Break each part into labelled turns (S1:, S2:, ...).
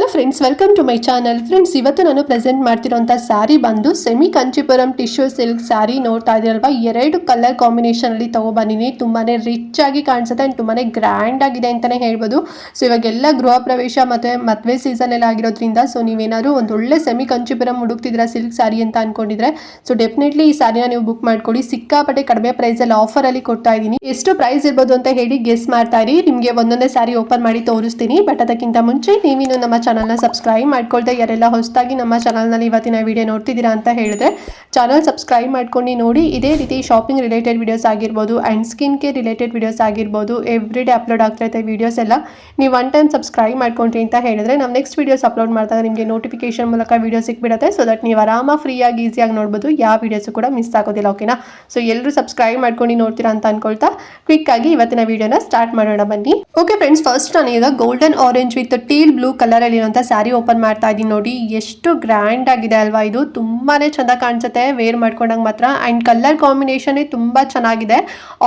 S1: Hello friends, welcome to my channel. Friends, ಇವತ್ತು ನಾನು present ಮಾಡ್ತಿರೋಂಥ ಸ್ಯಾರಿ ಬಂದು semi Kanchipuram tissue silk sari ನೋಡ್ತಾ ಇದ್ದೀರಲ್ವಾ. 2 ಕಲರ್ ಕಾಂಬಿನೇಷನ್ ಅಲ್ಲಿ ತಗೊಬಂದಿನಿ. ತುಂಬಾನೇ ರಿಚ್ ಆಗಿ ಕಾಣಿಸುತ್ತೆ ಅಂಡ್ ತುಂಬಾನೇ ಗ್ರ್ಯಾಂಡ್ ಆಗಿದೆ ಅಂತಾನೆ ಹೇಳ್ಬೋದು. ಸೊ ಇವಾಗೆಲ್ಲ ಗೃಹ ಪ್ರವೇಶ ಮತ್ತೆ ಮದುವೆ ಸೀಸನ್ ಎಲ್ಲ ಆಗಿರೋದ್ರಿಂದ ಸೊ ನೀವೇನಾದ್ರು ಒಂದು ಒಳ್ಳೆ ಸೆಮಿ ಕಂಚಿಪುರಂ ಹುಡುಕ್ತಿದ್ರ ಸಿಲ್ಕ್ ಸ್ಯಾರಿ ಅಂತ ಅನ್ಕೊಂಡಿದ್ರೆ ಸೊ ಡೆಫಿನೆಟ್ಲಿ ಈ ಸ್ಯಾರಿನ ನೀವು ಬುಕ್ ಮಾಡ್ಕೊಳ್ಳಿ. ಸಿಕ್ಕಾಪಟ್ಟೆ ಕಡಿಮೆ ಪ್ರೈಸ್ ಅಲ್ಲಿ ಆಫರ್ ಅಲ್ಲಿ ಕೊಡ್ತಾ ಇದೀನಿ. ಎಷ್ಟು ಪ್ರೈಸ್ ಇರ್ಬೋದು ಅಂತ ಹೇಳಿ ಗೆಸ್ ಮಾಡ್ತಾ ಇರಿ. ನಿಮಗೆ ಒಂದೊಂದೇ ಸ್ಯಾರಿ ಓಪನ್ ಮಾಡಿ ತೋರಿಸ್ತೀನಿ. ಬಟ್ ಅದಕ್ಕಿಂತ ಮುಂಚೆ ನೀವಿನ್ನು ನಮ್ಮ ಚಾನಲ್ನ ಸಬ್ಸ್ಕ್ರೈಬ್ ಮಾಡ್ಕೊಳ್ದೆ ಯಾರೆಲ್ಲ ಹೊಸದಾಗಿ ನಮ್ಮ ಚಾನಲ್ನಲ್ಲಿ ಇವತ್ತಿನ ವಿಡಿಯೋ ನೋಡ್ತಿದ್ದೀರಾ ಅಂತ ಹೇಳಿದ್ರೆ ಚಾನಲ್ ಸಬ್ಸ್ಕ್ರೈಬ್ ಮಾಡ್ಕೊಂಡು ನೋಡಿ. ಇದೇ ರೀತಿ ಶಾಪಿಂಗ್ ರಿಲೇಟೆಡ್ ವಿಡಿಯೋಸ್ ಆಗಿರ್ಬೋದು and skin care related videos ಆಗಿರ್ಬೋದು ಎವ್ರಿ ಡೇ ಅಪ್ಲೋಡ್ ಆಗ್ತಾ ವಿಡಿಯೋಸ್ ಎಲ್ಲ ನೀವು ಒನ್ ಟೈಮ್ ಸಬ್ಸ್ಕ್ರೈಬ್ ಮಾಡ್ಕೊಂಡ್ರಿ ಅಂತ ಹೇಳಿದ್ರೆ ನಾವು ನೆಕ್ಸ್ಟ್ ವಿಡಿಯೋಸ್ ಅಪ್ಲೋಡ್ ಮಾಡಿದಾಗ ನಿಮಗೆ ನೋಟಿಫಿಕೇಶನ್ ಮೂಲಕ ವಿಡಿಯೋ ಸಿಕ್ಬಿಡುತ್ತೆ. ಸೊ ದಟ್ ನೀವು ಆರಾಮಾಗಿ ಫ್ರೀಯಾಗಿ ಈಸಿಯಾಗಿ ನೋಡ್ಬೋದು. ಯಾವ ವಿಡಿಯೋಸ್ ಕೂಡ ಮಿಸ್ ಆಗೋದಿಲ್ಲ. ಓಕೆನಾ? ಸೊ ಎಲ್ಲರೂ ಸಬ್ಸ್ಕ್ರೈಬ್ ಮಾಡ್ಕೊಂಡು ನೋಡ್ತೀರಾ ಅಂತ ಅನ್ಕೊಳ್ತಾ ಕ್ವಿಕ್ ಆಗಿ ಇವತ್ತಿನ ವಿಡಿಯೋನ ಸ್ಟಾರ್ಟ್ ಮಾಡೋಣ ಬನ್ನಿ. ಓಕೆ ಫ್ರೆಂಡ್ಸ್, ಫಸ್ಟ್ ನಾನು ಈಗ golden orange with teal blue colour ಅಲ್ಲಿ ಇರುವಂತ ಸ್ಯಾರಿ ಓಪನ್ ಮಾಡ್ತಾ ಇದ್ದೀನಿ. ನೋಡಿ ಎಷ್ಟು ಗ್ರ್ಯಾಂಡ್ ಆಗಿದೆ ಅಲ್ವಾ. ಇದು ತುಂಬಾನೇ ಚಂದ ಕಾಣಿಸುತ್ತೆ ವೇರ್ ಮಾಡ್ಕೊಂಡಾಗ ಮಾತ್ರ. ಅಂಡ್ ಕಲರ್ ಕಾಂಬಿನೇಷನ್ ತುಂಬಾ ಚೆನ್ನಾಗಿದೆ.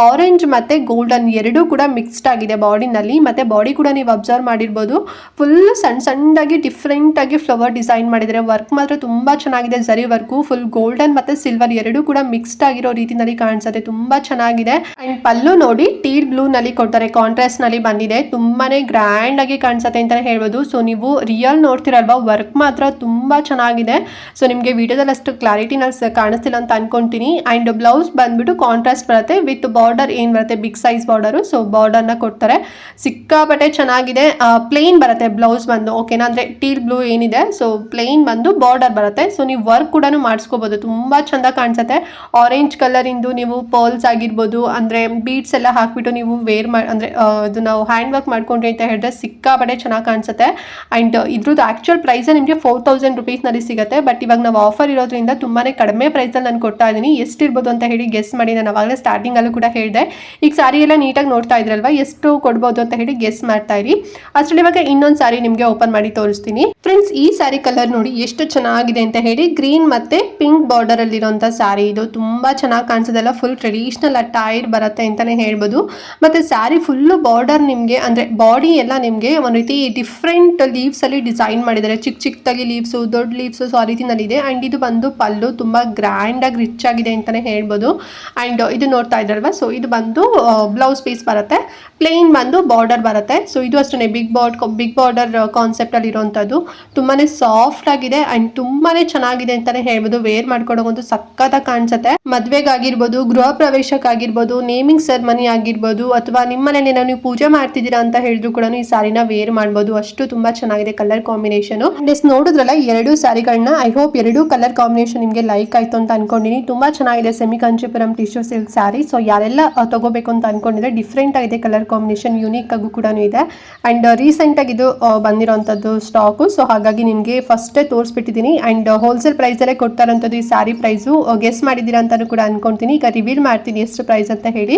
S1: ಆರೆಂಜ್ ಮತ್ತೆ ಗೋಲ್ಡನ್ ಎರಡೂ ಕೂಡ ಮಿಕ್ಸ್ಡ್ ಆಗಿದೆ ಬಾಡಿನಲ್ಲಿ. ಮತ್ತೆ ಬಾಡಿ ಕೂಡ ನೀವು ಅಬ್ಸರ್ವ್ ಮಾಡಿರ್ಬೋದು, ಫುಲ್ ಸಣ್ಣದಾಗಿ ಡಿಫ್ರೆಂಟ್ ಆಗಿ ಫ್ಲವರ್ ಡಿಸೈನ್ ಮಾಡಿದರೆ. ವರ್ಕ್ ಮಾತ್ರ ತುಂಬಾ ಚೆನ್ನಾಗಿದೆ. ಜರಿ ವರ್ಕು ಫುಲ್ ಗೋಲ್ಡನ್ ಮತ್ತೆ ಸಿಲ್ವರ್ ಎರಡೂ ಕೂಡ ಮಿಕ್ಸ್ಡ್ ಆಗಿರೋ ರೀತಿನಲ್ಲಿ ಕಾಣಿಸುತ್ತೆ. ತುಂಬಾ ಚೆನ್ನಾಗಿದೆ. ಅಂಡ್ ಪಲ್ಲು ನೋಡಿ ಟೀಲ್ ಬ್ಲೂ ನಲ್ಲಿ ಕೊಡ್ತಾರೆ, ಕಾಂಟ್ರಾಸ್ಟ್ ನಲ್ಲಿ ಬಂದಿದೆ. ತುಂಬಾನೇ ಗ್ರ್ಯಾಂಡ್ ಆಗಿ ಕಾಣಿಸುತ್ತೆ ಅಂತಾನೆ ಹೇಳ್ಬೋದು. ಸೊ ನೀವು ರಿಯಲ್ ನೋಡ್ತಿರಲ್ವಾ, ವರ್ಕ್ ಮಾತ್ರ ತುಂಬಾ ಚೆನ್ನಾಗಿದೆ. ಸೊ ನಿಮಗೆ ವಿಡಿಯೋದಲ್ಲಿ ಅಷ್ಟು ಕ್ಲಾರಿಟಿನಲ್ಲಿ ಕಾಣಿಸ್ತಿಲ್ಲ ಅಂತ ಅನ್ಕೊಂತೀನಿ. ಅಂಡ್ ಬ್ಲೌಸ್ ಬಂದ್ಬಿಟ್ಟು ಕಾಂಟ್ರಾಸ್ಟ್ ಬರುತ್ತೆ ವಿತ್ ಬಾರ್ಡರ್ ಏನ್ ಬರುತ್ತೆ ಬಿಗ್ ಸೈಜ್ ಬಾರ್ಡರ್. ಸೊ ಬಾರ್ಡರ್ನ ಕೊಡ್ತಾರೆ. ಸಿಕ್ಕಾಪಟ್ಟೆ ಚೆನ್ನಾಗಿದೆ. ಪ್ಲೇನ್ ಬರುತ್ತೆ ಬ್ಲೌಸ್ ಬಂದು. ಓಕೆನಾ? ಅಂದ್ರೆ ಟೀಲ್ ಬ್ಲೂ ಏನಿದೆ ಸೊ ಪ್ಲೇನ್ ಬಂದು ಬಾರ್ಡರ್ ಬರುತ್ತೆ. ಸೊ ನೀವು ವರ್ಕ್ ಕೂಡ ಮಾಡಿಸ್ಕೋಬಹುದು. ತುಂಬಾ ಚಂದ ಕಾಣಿಸುತ್ತೆ. ಆರೆಂಜ್ ಕಲರ್ ಇಂದು ನೀವು ಪರ್ಲ್ಸ್ ಆಗಿರ್ಬೋದು ಅಂದ್ರೆ ಬೀಡ್ಸ್ ಎಲ್ಲ ಹಾಕ್ಬಿಟ್ಟು ನೀವು ವೇರ್ ಅಂದ್ರೆ ಇದು ನಾವು ಹ್ಯಾಂಡ್ ವರ್ಕ್ ಮಾಡ್ಕೊಂಡ್ರಿ ಅಂತ ಹೇಳಿದ್ರೆ ಸಿಕ್ಕಾಪಟ್ಟೆ ಚೆನ್ನಾಗಿ ಕಾಣಿಸುತ್ತೆ. ಅಂಡ್ ಇದ್ರದ್ದು ಆಕ್ಚುಯಲ್ ಪ್ರೈಸ್ ನಿಮಗೆ 4000 rupees ನಲ್ಲಿ ಸಿಗುತ್ತೆ. ಬಟ್ ಇವಾಗ ನಾವು ಆಫರ್ ಇರೋದ್ರಿಂದ ತುಂಬಾನೇ ಕಡಿಮೆ ಪ್ರೈಸ್ ಅಲ್ಲಿ ನಾನು ಕೊಡ್ತಾ ಇದ್ದೀನಿ. ಎಷ್ಟಿರ್ಬೋದು ಅಂತ ಹೇಳಿ ಗೆಸ್ ಮಾಡಿ. ನಾನು ಅವಾಗಲೇ ಸ್ಟಾರ್ಟಿಂಗ್ ಅಲ್ಲೂ ಕೂಡ ಹೇಳಿದೆ. ಈಗ ಸಾರಿ ಎಲ್ಲ ನೀಟಾಗಿ ನೋಡ್ತಾ ಇದ್ರಲ್ವಾ, ಎಷ್ಟು ಕೊಡ್ಬೋದು ಅಂತ ಹೇಳಿ ಗೆಸ್ ಮಾಡ್ತಾ ಇರಿ. ಅಷ್ಟರಲ್ಲಿ ಇವಾಗ ಇನ್ನೊಂದು ಸಾರಿ ನಿಮಗೆ ಓಪನ್ ಮಾಡಿ ತೋರಿಸ್ತೀನಿ. ಫ್ರೆಂಡ್ಸ್, ಈ ಸಾರಿ ಕಲರ್ ನೋಡಿ ಎಷ್ಟು ಚೆನ್ನಾಗಿದೆ ಅಂತ ಹೇಳಿ. ಗ್ರೀನ್ ಮತ್ತೆ ಪಿಂಕ್ ಬಾರ್ಡರ್ ಅಲ್ಲಿರುವಂತ ಸಾರಿ. ಇದು ತುಂಬಾ ಚೆನ್ನಾಗಿ ಕಾಣಿಸೋದಲ್ಲ. ಫುಲ್ ಟ್ರೆಡಿಷನಲ್ ಅಟೈರ್ ಬರುತ್ತೆ ಅಂತಾನೆ ಹೇಳ್ಬೋದು. ಮತ್ತೆ ಸ್ಯಾರಿ ಫುಲ್ ಬಾರ್ಡರ್ ನಿಮಗೆ ಅಂದ್ರೆ ಬಾಡಿ ಎಲ್ಲ ನಿಮಗೆ ಒಂದು ರೀತಿ ಡಿಫ್ರೆಂಟ್ ಲೀವ್ಸ್ ಅಲ್ಲಿ ಡಿಸೈನ್ ಮಾಡಿದ್ದಾರೆ. ಚಿಕ್ಕ ಚಿಕ್ಕದಾಗಿ ಲೀವ್ಸ್, ದೊಡ್ಡ ಲೀವ್ಸ್ ಆ ರೀತಿನಲ್ಲಿ ಇದೆ. ಅಂಡ್ ಇದು ಬಂದು ಪಲ್ಲು ತುಂಬಾ ಗ್ರ್ಯಾಂಡ್ ಆಗಿ ರಿಚ್ ಆಗಿದೆ ಅಂತಾನೆ ಹೇಳ್ಬೋದು. ಅಂಡ್ ಇದು ನೋಡ್ತಾ ಇದ್ರಲ್ವಾ, ಸೊ ಇದು ಬಂದು ಬ್ಲೌಸ್ ಪೀಸ್ ಬರುತ್ತೆ. ಪ್ಲೇನ್ ಬಂದು ಬಾರ್ಡರ್ ಬರುತ್ತೆ. ಸೊ ಇದು ಅಷ್ಟೇ ಬಿಗ್ ಬಾರ್ಡರ್ ಕಾನ್ಸೆಪ್ಟ್ ಅಲ್ಲಿ ಇರುವಂತದ್ದು. ತುಂಬಾನೇ ಸಾಫ್ಟ್ ಆಗಿದೆ ಅಂಡ್ ತುಂಬಾನೇ ಚೆನ್ನಾಗಿದೆ ಅಂತಾನೆ ಹೇಳ್ಬೋದು. ವೇರ್ ಮಾಡ್ಕೊಡೋವಂತೂ ಸಕ್ಕತ್ತಾಗಿ ಕಾಣಿಸುತ್ತೆ. ಮದ್ವೆಗಾಗಿರ್ಬೋದು, ಗೃಹ ಪ್ರವೇಶಕ್ಕಾಗಿರ್ಬೋದು, ನೇಮಿಂಗ್ ಸೆರೆಮನಿ ಆಗಿರ್ಬೋದು, ಅಥವಾ ನಿಮ್ಮನೇಲಿ ನೀವು ಪೂಜೆ ಮಾಡ್ತಿದ್ದೀರಾ ಅಂತ ಹೇಳಿದ್ರು ಕೂಡ ಈ ಸಾರಿನ ವೇರ್ ಮಾಡ್ಬೋದು. ಅಷ್ಟು ತುಂಬಾ ಚೆನ್ನಾಗಿದೆ ಕಲರ್ ಕಾಂಬಿನೇಷನ್. ನೋಡಿದ್ರಲ್ಲ ಎರಡು ಸ್ಯಾರಿಗಳನ್ನ. ಐ ಹೋಪ್ ಎರಡು ಕಲರ್ ಕಾಂಬಿನೇಷನ್ ನಿಮಗೆ ಲೈಕ್ ಆಯ್ತು ಅಂತ ಅನ್ಕೊಂಡಿನಿ. ತುಂಬಾ ಚೆನ್ನಾಗಿದೆ semi Kanchipuram tissue silk sari. So ಯಾರೆಲ್ಲ ತಗೋಬೇಕು ಅಂತ ಅನ್ಕೊಂಡಿದ್ರೆ ಡಿಫ್ರೆಂಟ್ ಆಗಿದೆ ಕಲರ್ ಕಾಂಬಿನೇಷನ್, ಯೂನಿಕ್ ಆಗು ಕೂಡ ಇದೆ. ಅಂಡ್ ರೀಸೆಂಟ್ ಆಗಿ ಇದು ಬಂದಿರೋಂಥದ್ದು ಸ್ಟಾಕು. ಸೊ ಹಾಗಾಗಿ ನಿಮಗೆ ಫಸ್ಟೇ ತೋರಿಸ್ಬಿಟ್ಟಿದ್ದೀನಿ. ಅಂಡ್ ಹೋಲ್ಸೇಲ್ ಪ್ರೈಸ್ ಅಲ್ಲೇ ಕೊಡ್ತಾ ಇರೋಂಥದ್ದು ಈ ಸ್ಯಾರಿ ಪ್ರೈಸು. ಗೆಸ್ ಮಾಡಿದ್ದೀರಾ ಅಂತಾನು ಕೂಡ ಅನ್ಕೊಂತೀನಿ. ಈಗ ರಿವೀಲ್ ಮಾಡ್ತೀನಿ ಎಷ್ಟು ಪ್ರೈಸ್ ಅಂತ ಹೇಳಿ.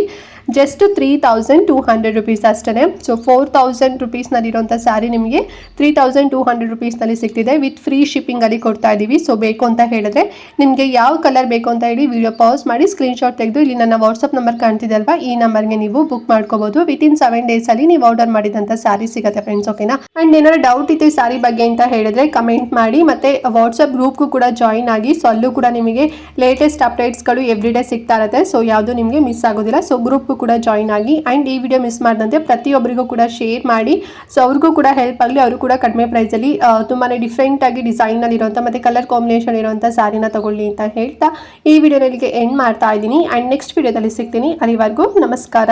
S1: ಜಸ್ಟ್ 3200 rupees ಅಷ್ಟೇ. ಸೊ 4000 rupees ನಲ್ಲಿರುವಂಥ ಸ್ಯಾರಿ ನಿಮಗೆ 3200 rupees ನಲ್ಲಿ ಸಿಗ್ತಿದೆ. ವಿತ್ ಫ್ರೀ ಶಿಪ್ಪಿಂಗ್ ಅಲ್ಲಿ ಕೊಡ್ತಾ ಇದೀವಿ. ಸೊ ಬೇಕು ಅಂತ ಹೇಳಿದ್ರೆ ನಿಮಗೆ ಯಾವ ಕಲರ್ ಬೇಕು ಅಂತ ಹೇಳಿ ವಿಡಿಯೋ ಪಾಸ್ ಮಾಡಿ ಸ್ಕ್ರೀನ್ ಶಾಟ್ ತೆಗೆದು ಇಲ್ಲಿ ನನ್ನ ವಾಟ್ಸ್ಆಪ್ ನಂಬರ್ ಕಾಣ್ತಿದೆ ಅಲ್ವಾ, ಈ ನಂಬರ್ಗೆ ನೀವು ಬುಕ್ ಮಾಡ್ಕೋಬಹುದು. ವಿತಿನ್ 7 days ಅಲ್ಲಿ ನೀವು ಆರ್ಡರ್ ಮಾಡಿದಂತ ಸ್ಯಾರಿ ಸಿಗುತ್ತೆ ಫ್ರೆಂಡ್ಸ್. ಓಕೆನಾ? ಅಂಡ್ ಏನಾದ್ರು ಡೌಟ್ ಇತ್ತು ಸ್ಯಾರಿ ಬಗ್ಗೆ ಅಂತ ಹೇಳಿದ್ರೆ ಕಮೆಂಟ್ ಮಾಡಿ. ಮತ್ತೆ ವಾಟ್ಸ್ಆಪ್ ಗ್ರೂಪ್ಗೂ ಕೂಡ ಜಾಯಿನ್ ಆಗಿ. ಸೊ ಅಲ್ಲೂ ಕೂಡ ನಿಮಗೆ ಲೇಟೆಸ್ಟ್ ಅಪ್ಡೇಟ್ಸ್ಗಳು ಎವ್ರಿ ಡೇ ಸಿಗ್ತಾ ಇರುತ್ತೆ. ಸೊ ಯಾವುದು ನಿಮಗೆ ಮಿಸ್ ಆಗೋದಿಲ್ಲ. ಸೊ ಗ್ರೂಪ್ಗೂ ಕೂಡ ಜಾಯಿನ್ ಆಗಿ. ಅಂಡ್ ಈ ವಿಡಿಯೋ ಮಿಸ್ ಮಾಡಿದಂತೆ ಪ್ರತಿಯೊಬ್ಬರಿಗೂ ಕೂಡ ಶೇರ್ ಮಾಡಿ. ಸೊ ಅವ್ರಿಗೂ ಕೂಡ ಹೆಲ್ಪ್ ಆಗಲಿ. ಅವರು ಕೂಡ ಕಡಿಮೆ ಪ್ರೈಸ್ ಅಲ್ಲಿ ತುಂಬಾನೇ ಡಿಫ್ರೆಂಟ್ ಆಗಿ ಡಿಸೈನ್ ಅಲ್ಲಿ ಇರುವಂತ ಮತ್ತೆ ಕಲರ್ ಕಾಂಬಿನೇಷನ್ ಇರುವಂತ ಸ್ಯಾರಿನ ತಗೊಳ್ಳಿ ಅಂತ ಹೇಳ್ತಾ ಈ ವಿಡಿಯೋನಿಗೆ ಎಂಡ್ ಮಾಡ್ತಾ ಇದ್ದೀನಿ. ಅಂಡ್ ನೆಕ್ಸ್ಟ್ ವಿಡಿಯೋದಲ್ಲಿ ಸಿಗ್ತೀನಿ. ಅಲ್ಲಿವರೆಗೂ ನಮಸ್ಕಾರ.